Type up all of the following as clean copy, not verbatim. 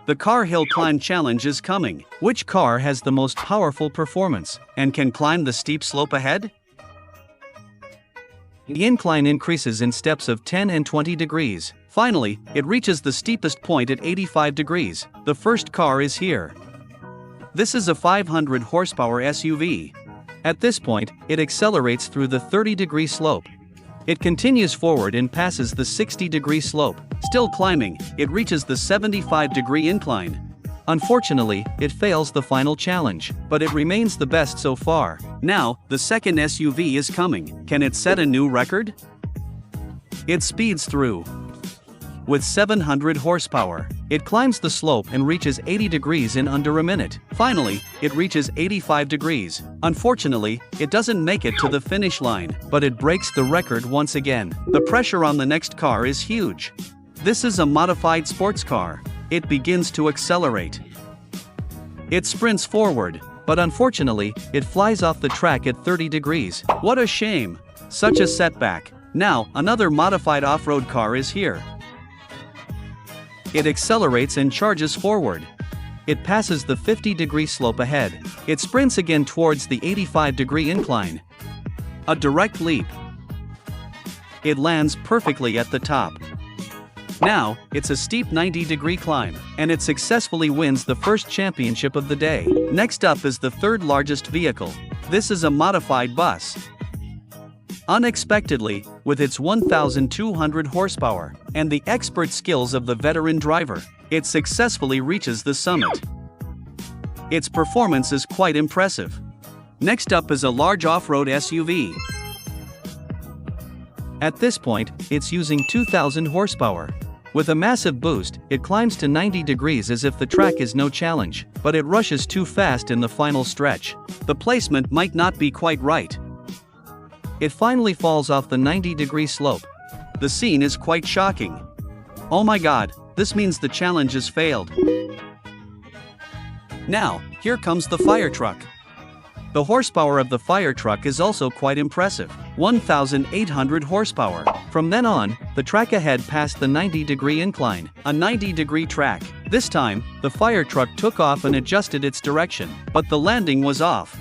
The car hill climb challenge is coming. Which car has the most powerful performance and can climb the steep slope ahead? The incline increases in steps of 10 and 20 degrees. Finally, it reaches the steepest point at 85 degrees. The first car is here. This is a 500 horsepower SUV. At this point, it accelerates through the 30-degree slope. It continues forward and passes the 60-degree slope. Still climbing, it reaches the 75-degree incline. Unfortunately, it fails the final challenge, but it remains the best so far. Now, the second SUV is coming. Can it set a new record? It speeds through. With 700 horsepower, it climbs the slope and reaches 80 degrees in under a minute. Finally, it reaches 85 degrees. Unfortunately, it doesn't make it to the finish line, but it breaks the record once again. The pressure on the next car is huge. This is a modified sports car. It begins to accelerate. It sprints forward, but unfortunately, it flies off the track at 30 degrees. What a shame! Such a setback. Now, another modified off-road car is here. It accelerates and charges forward. It passes the 50-degree slope ahead. It sprints again towards the 85-degree incline. A direct leap. It lands perfectly at the top. Now, it's a steep 90-degree climb, and it successfully wins the first championship of the day. Next up is the third largest vehicle. This is a modified bus. Unexpectedly, with its 1,200 horsepower and the expert skills of the veteran driver, it successfully reaches the summit. Its performance is quite impressive. Next up is a large off-road SUV. At this point, it's using 2,000 horsepower. With a massive boost, it climbs to 90 degrees as if the track is no challenge, but it rushes too fast in the final stretch. The placement might not be quite right. It finally falls off the 90-degree slope. The scene is quite shocking. Oh my god, this means the challenge has failed. Now, here comes the fire truck. The horsepower of the fire truck is also quite impressive. 1,800 horsepower. From then on, the track ahead passed the 90-degree incline, a 90-degree track. This time, the fire truck took off and adjusted its direction, but the landing was off.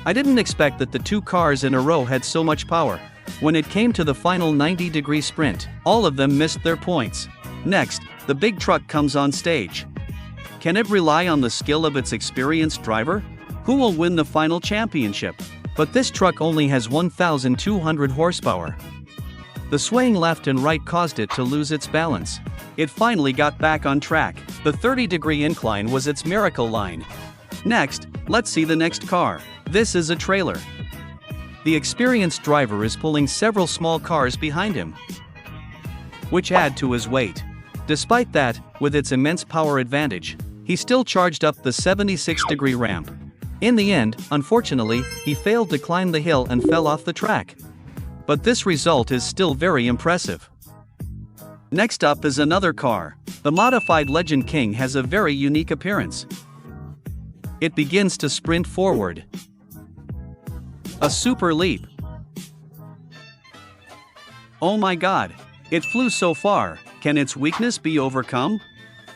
I didn't expect that the two cars in a row had so much power. When it came to the final 90-degree sprint, all of them missed their points. Next, the big truck comes on stage. Can it rely on the skill of its experienced driver? Who will win the final championship? But this truck only has 1,200 horsepower. The swaying left and right caused it to lose its balance. It finally got back on track. The 30-degree incline was its miracle line. Next, let's see the next car. This is a trailer. The experienced driver is pulling several small cars behind him, which add to his weight. Despite that, with its immense power advantage, he still charged up the 76-degree ramp. In the end, unfortunately, he failed to climb the hill and fell off the track. But this result is still very impressive. Next up is another car. The modified Legend King has a very unique appearance. It begins to sprint forward. A super leap. Oh my god, it flew so far. Can its weakness be overcome?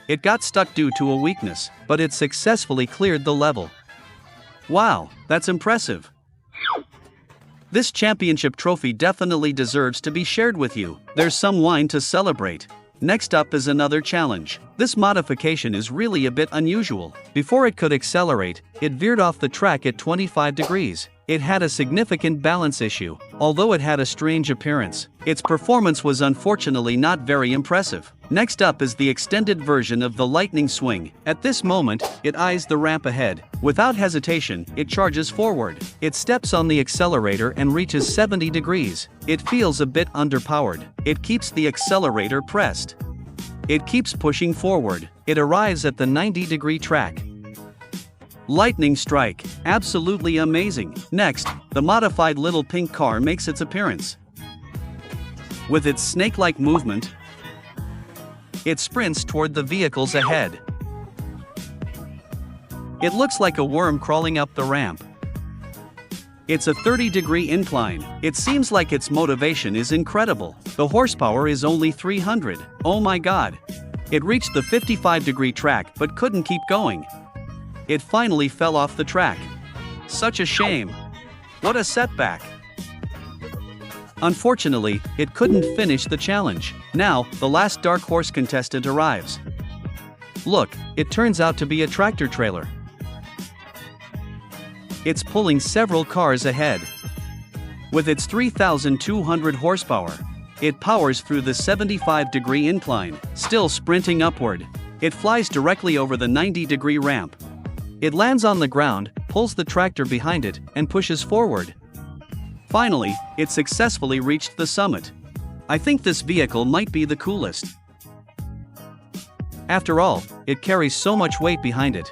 It got stuck due to a weakness, but it successfully cleared the level. Wow, that's impressive. This championship trophy definitely deserves to be shared with you. There's some wine to celebrate. Next up is another challenge. This modification is really a bit unusual. Before it could accelerate, it veered off the track at 25 degrees. It had a significant balance issue. Although it had a strange appearance, its performance was unfortunately not very impressive. Next up is the extended version of the lightning swing. At this moment, it eyes the ramp ahead. Without hesitation, it charges forward. It steps on the accelerator and reaches 70 degrees. It feels a bit underpowered. It keeps the accelerator pressed. It keeps pushing forward. It arrives at the 90-degree track. Lightning strike. Absolutely amazing. Next, the modified little pink car makes its appearance. With its snake-like movement, it sprints toward the vehicles ahead. It looks like a worm crawling up the ramp. It's a 30-degree incline. It seems like its motivation is incredible. The horsepower is only 300. Oh my god. It reached the 55-degree track but couldn't keep going. It finally fell off the track. Such a shame. What a setback. Unfortunately, it couldn't finish the challenge. Now, the last dark horse contestant arrives. Look, it turns out to be a tractor trailer. It's pulling several cars ahead. With its 3,200 horsepower, it powers through the 75-degree incline, still sprinting upward. It flies directly over the 90-degree ramp. It lands on the ground, pulls the tractor behind it, and pushes forward. Finally, it successfully reached the summit. I think this vehicle might be the coolest. After all, it carries so much weight behind it.